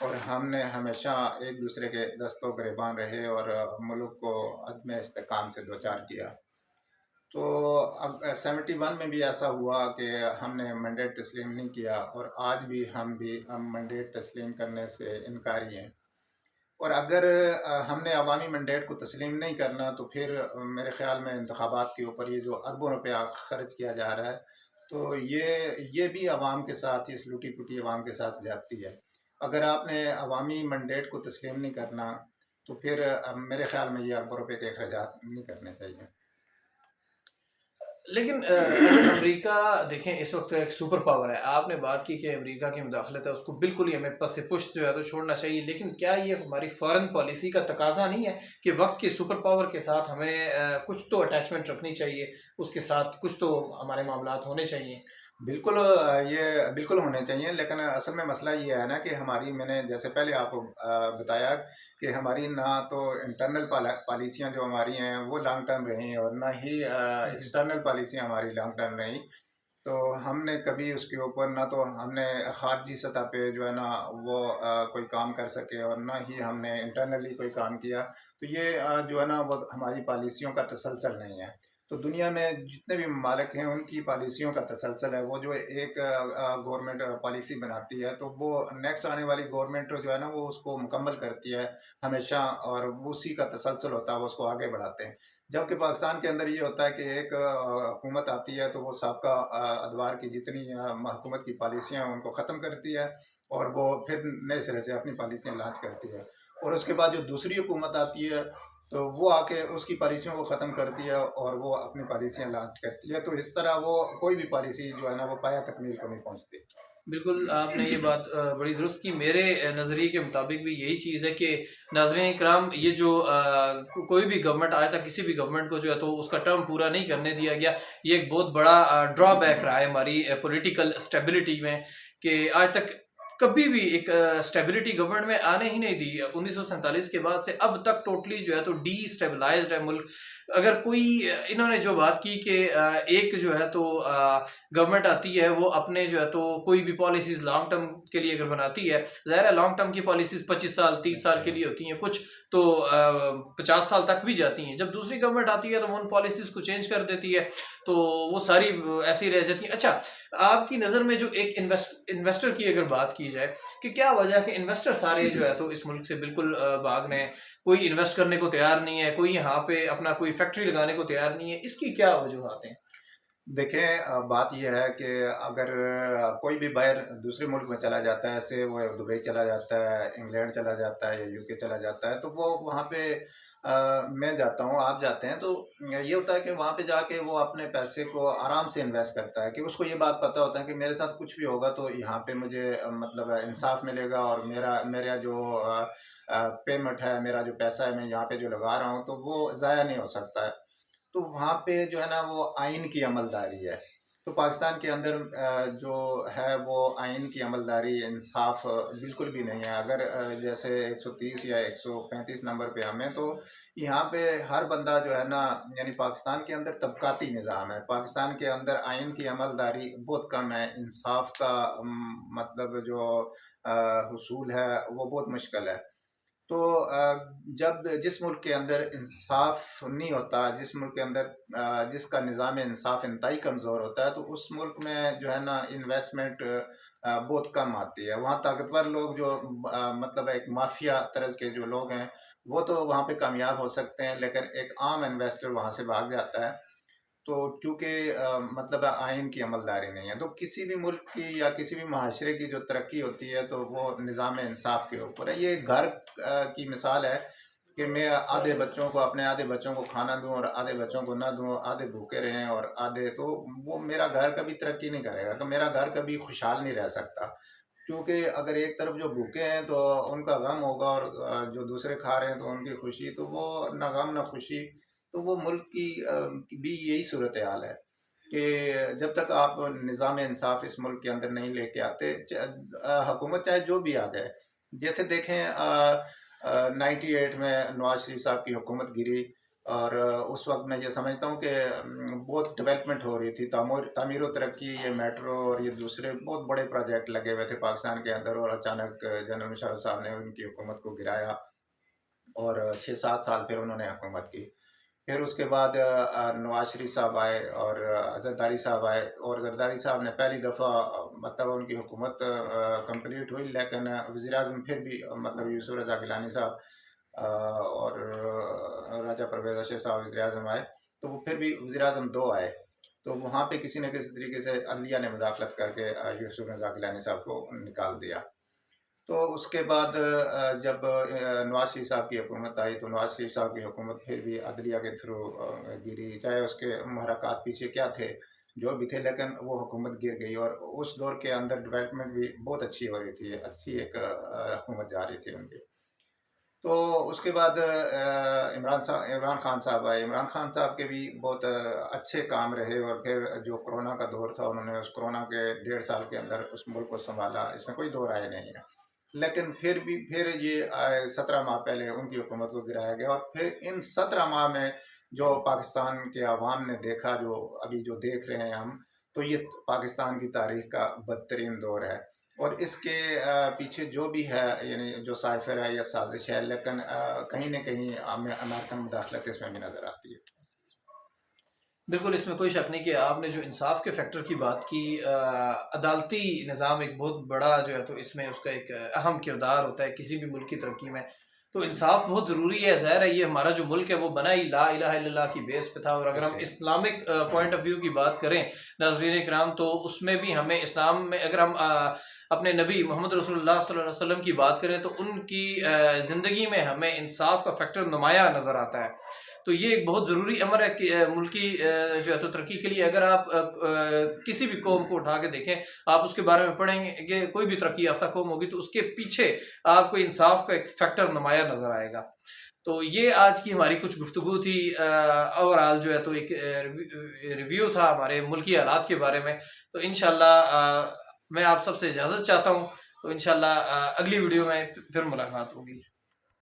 اور ہم نے ہمیشہ ایک دوسرے کے دستوں گریباں رہے اور ملک کو عدم استحکام سے دوچار کیا. تو اب 71 میں بھی ایسا ہوا کہ ہم نے مینڈیٹ تسلیم نہیں کیا، اور آج بھی ہم مینڈیٹ تسلیم کرنے سے انکاری ہیں. اور اگر ہم نے عوامی مینڈیٹ کو تسلیم نہیں کرنا تو پھر میرے خیال میں انتخابات کے اوپر یہ جو اربوں روپیہ خرچ کیا جا رہا ہے، تو یہ بھی عوام کے ساتھ، اس لوٹی پوٹی عوام کے ساتھ زیادتی ہے. اگر آپ نے عوامی مینڈیٹ کو تسلیم نہیں کرنا تو پھر میرے خیال میں یہ اربوں روپے کے اخراجات نہیں کرنے چاہیے. لیکن اگر امریکہ دیکھیں اس وقت ایک سپر پاور ہے، آپ نے بات کی کہ امریکہ کی مداخلت ہے، اس کو بالکل ہی ہمیں پس پشت جو ہے تو چھوڑنا چاہیے، لیکن کیا یہ ہماری فارن پالیسی کا تقاضا نہیں ہے کہ وقت کے سپر پاور کے ساتھ ہمیں کچھ تو اٹیچمنٹ رکھنی چاہیے، اس کے ساتھ کچھ تو ہمارے معاملات ہونے چاہیے؟ بالکل یہ بالکل ہونے چاہیے، لیکن اصل میں مسئلہ یہ ہے نا کہ میں نے جیسے پہلے آپ کو بتایا کہ ہماری نہ تو انٹرنل پالیسیاں جو ہماری ہیں وہ لانگ ٹرم رہیں، اور نہ ہی جی ایکسٹرنل پالیسیاں ہماری لانگ ٹرم رہیں. تو ہم نے کبھی اس کے اوپر نہ تو ہم نے خارجی سطح پہ جو ہے نا وہ کوئی کام کر سکے، اور نہ ہی ہم نے انٹرنلی کوئی کام کیا. تو یہ جو ہے نا وہ ہماری پالیسیوں کا تسلسل نہیں ہے. تو دنیا میں جتنے بھی ممالک ہیں ان کی پالیسیوں کا تسلسل ہے. وہ جو ایک گورنمنٹ پالیسی بناتی ہے تو وہ نیکسٹ آنے والی گورنمنٹ جو ہے نا وہ اس کو مکمل کرتی ہے ہمیشہ، اور اسی کا تسلسل ہوتا ہے، وہ اس کو آگے بڑھاتے ہیں. جبکہ پاکستان کے اندر یہ ہوتا ہے کہ ایک حکومت آتی ہے تو وہ سابقہ ادوار کی جتنی حکومت کی پالیسیاں ہیں ان کو ختم کرتی ہے، اور وہ پھر نئے سرے سے اپنی پالیسیاں لانچ کرتی ہے. اور اس کے بعد جو دوسری حکومت آتی ہے تو وہ آ کے اس کی پالیسیوں کو ختم کرتی ہے اور وہ اپنی پالیسیاں لانچ کرتی ہے. تو اس طرح وہ کوئی بھی پالیسی جو ہے نا وہ پایہ تکمیل کو نہیں پہنچتی. بالکل، آپ نے یہ بات بڑی درست کی. میرے نظریے کے مطابق بھی یہی چیز ہے کہ ناظرین اکرام، یہ جو کوئی بھی گورنمنٹ آیا تھا، کسی بھی گورنمنٹ کو جو ہے تو اس کا ٹرم پورا نہیں کرنے دیا گیا. یہ ایک بہت بڑا ڈرا بیک رہا ہے ہماری پولیٹیکل اسٹیبلٹی میں، کہ آج تک کبھی بھی ایک اسٹیبلٹی گورنمنٹ میں آنے ہی نہیں دی. 1947 کے بعد سے اب تک ٹوٹلی جو ہے تو ڈی اسٹیبلائزڈ ہے ملک. اگر کوئی انہوں نے جو بات کی کہ ایک جو ہے تو گورنمنٹ آتی ہے، وہ اپنے جو ہے تو کوئی بھی پالیسیز لانگ ٹرم کے لیے اگر بناتی ہے، ظاہر ہے لانگ ٹرم کی پالیسیز 25 سال 30 سال کے لیے ہوتی ہیں، کچھ تو 50 سال تک بھی جاتی ہیں. جب دوسری گورنمنٹ آتی ہے تو وہ ان پالیسیز کو چینج کر دیتی ہے، تو وہ ساری ایسی رہ جاتی ہیں. اچھا، آپ کی نظر میں جو ایک انویسٹر کی اگر بات کی جائے کہ کیا وجہ ہے کہ انویسٹر سارے جو ہے تو اس ملک سے بالکل بھاگ رہے ہیں، کوئی انویسٹ کرنے کو تیار نہیں ہے، کوئی یہاں پہ اپنا کوئی فیکٹری لگانے کو تیار نہیں ہے، اس کی کیا وجوہات ہیں؟ دیکھیں بات یہ ہے کہ اگر کوئی بھی باہر دوسرے ملک میں چلا جاتا ہے، جیسے وہ دبئی چلا جاتا ہے، انگلینڈ چلا جاتا ہے یا یو کے چلا جاتا ہے، تو وہ وہاں پہ میں جاتا ہوں، آپ جاتے ہیں، تو یہ ہوتا ہے کہ وہاں پہ جا کے وہ اپنے پیسے کو آرام سے انویسٹ کرتا ہے، کہ اس کو یہ بات پتہ ہوتا ہے کہ میرے ساتھ کچھ بھی ہوگا تو یہاں پہ مجھے مطلب انصاف ملے گا، اور میرا جو پیمنٹ ہے، میرا جو پیسہ ہے میں یہاں پہ جو لگا رہا ہوں تو وہ ضائع نہیں ہو سکتا ہے. تو وہاں پہ جو ہے نا وہ آئین کی عمل داری ہے. تو پاکستان کے اندر جو ہے وہ آئین کی عمل داری، انصاف بالکل بھی نہیں ہے. اگر جیسے 130 یا 135 نمبر پہ ہمیں، تو یہاں پہ ہر بندہ جو ہے نا، یعنی پاکستان کے اندر طبقاتی نظام ہے، پاکستان کے اندر آئین کی عمل داری بہت کم ہے، انصاف کا مطلب جو حصول ہے وہ بہت مشکل ہے. تو جس ملک کے اندر انصاف نہیں ہوتا، جس ملک کے اندر جس کا نظام انصاف انتہائی کمزور ہوتا ہے، تو اس ملک میں جو ہے نا انویسٹمنٹ بہت کم آتی ہے. وہاں طاقتور لوگ جو مطلب ایک مافیا طرز کے جو لوگ ہیں وہ تو وہاں پہ کامیاب ہو سکتے ہیں، لیکن ایک عام انویسٹر وہاں سے بھاگ جاتا ہے. تو چونکہ مطلب آئین کی عمل داری نہیں ہے، تو کسی بھی ملک کی یا کسی بھی معاشرے کی جو ترقی ہوتی ہے تو وہ نظام انصاف کے اوپر ہے. یہ گھر کی مثال ہے کہ میں آدھے بچوں کو، اپنے آدھے بچوں کو کھانا دوں اور آدھے بچوں کو نہ دوں، آدھے بھوکے رہیں اور آدھے، تو وہ میرا گھر کبھی ترقی نہیں کرے گا، کہ میرا گھر کبھی خوشحال نہیں رہ سکتا. کیونکہ اگر ایک طرف جو بھوکے ہیں تو ان کا غم ہوگا، اور جو دوسرے کھا رہے ہیں تو ان کی خوشی، تو وہ نہ غم نہ خوشی. تو وہ ملک کی بھی یہی صورتحال ہے کہ جب تک آپ نظام انصاف اس ملک کے اندر نہیں لے کے آتے، حکومت چاہے جو بھی آ جائے. جیسے دیکھیں 98 میں نواز شریف صاحب کی حکومت گری، اور اس وقت میں یہ سمجھتا ہوں کہ بہت ڈیولپمنٹ ہو رہی تھی، تعمیر و ترقی، یہ میٹرو اور یہ دوسرے بہت بڑے پروجیکٹ لگے ہوئے تھے پاکستان کے اندر، اور اچانک جنرل مشرف صاحب نے ان کی حکومت کو گرایا اور 6-7 سال پھر انہوں نے حکومت کی۔ پھر اس کے بعد نواز شریف صاحب آئے اور زرداری صاحب آئے، اور زرداری صاحب نے پہلی دفعہ مطلب ان کی حکومت کمپلیٹ ہوئی، لیکن وزیر اعظم پھر بھی مطلب یوسف رضا گیلانی صاحب اور راجہ پرویز اشرف صاحب وزیر اعظم آئے، تو وہ پھر بھی وزیر اعظم 2 آئے، تو وہاں پہ کسی نہ کسی طریقے سے عدلیہ نے مداخلت کر کے یوسف رضا گیلانی صاحب کو نکال دیا۔ تو اس کے بعد جب نواز شریف صاحب کی حکومت آئی تو نواز شریف صاحب کی حکومت پھر بھی عدلیہ کے تھرو گری، چاہے اس کے محرکات پیچھے کیا تھے جو بھی تھے، لیکن وہ حکومت گر گئی، اور اس دور کے اندر ڈیولپمنٹ بھی بہت اچھی ہو رہی تھی، اچھی ایک حکومت جا رہی تھی ان کی۔ تو اس کے بعد عمران خان صاحب آئے، عمران خان صاحب کے بھی بہت اچھے کام رہے، اور پھر جو کرونا کا دور تھا انہوں نے اس کرونا کے 1.5 سال کے اندر اس ملک کو سنبھالا، اس میں کوئی دو رائے نہیں ہے، لیکن پھر یہ 17 ماہ پہلے ان کی حکومت کو گرایا گیا، اور پھر ان 17 ماہ میں جو پاکستان کے عوام نے دیکھا، جو ابھی جو دیکھ رہے ہیں ہم، تو یہ پاکستان کی تاریخ کا بدترین دور ہے، اور اس کے پیچھے جو بھی ہے، یعنی جو سائفر ہے یا سازش ہے، لیکن کہیں نہ کہیں ہمیں امریکن مداخلت اس میں بھی نظر آتی ہے۔ بالکل اس میں کوئی شک نہیں کہ آپ نے جو انصاف کے فیکٹر کی بات کی، عدالتی نظام ایک بہت بڑا جو ہے تو اس میں اس کا ایک اہم کردار ہوتا ہے کسی بھی ملک کی ترقی میں، تو انصاف بہت ضروری ہے۔ ظاہر ہے یہ ہمارا جو ملک ہے وہ بنا ہی لا الہ الا اللہ کی بیس پہ تھا، اور اگر ہم اسلامک پوائنٹ آف ویو کی بات کریں ناظرین کرام، تو اس میں بھی ہمیں اسلام میں اگر ہم اپنے نبی محمد رسول اللہ صلی اللہ علیہ وسلم کی بات کریں تو ان کی زندگی میں ہمیں انصاف کا فیکٹر نمایاں نظر آتا ہے، تو یہ ایک بہت ضروری امر ہے کہ ملکی جو ہے تو ترقی کے لیے اگر آپ کسی بھی قوم کو اٹھا کے دیکھیں، آپ اس کے بارے میں پڑھیں گے کہ کوئی بھی ترقی یافتہ قوم ہوگی تو اس کے پیچھے آپ کو انصاف کا ایک فیکٹر نمایاں نظر آئے گا۔ تو یہ آج کی ہماری کچھ گفتگو تھی، اوور آل جو ہے تو ایک ریویو تھا ہمارے ملکی حالات کے بارے میں، تو انشاءاللہ میں آپ سب سے اجازت چاہتا ہوں، تو انشاءاللہ اگلی ویڈیو میں پھر ملاقات ہوگی۔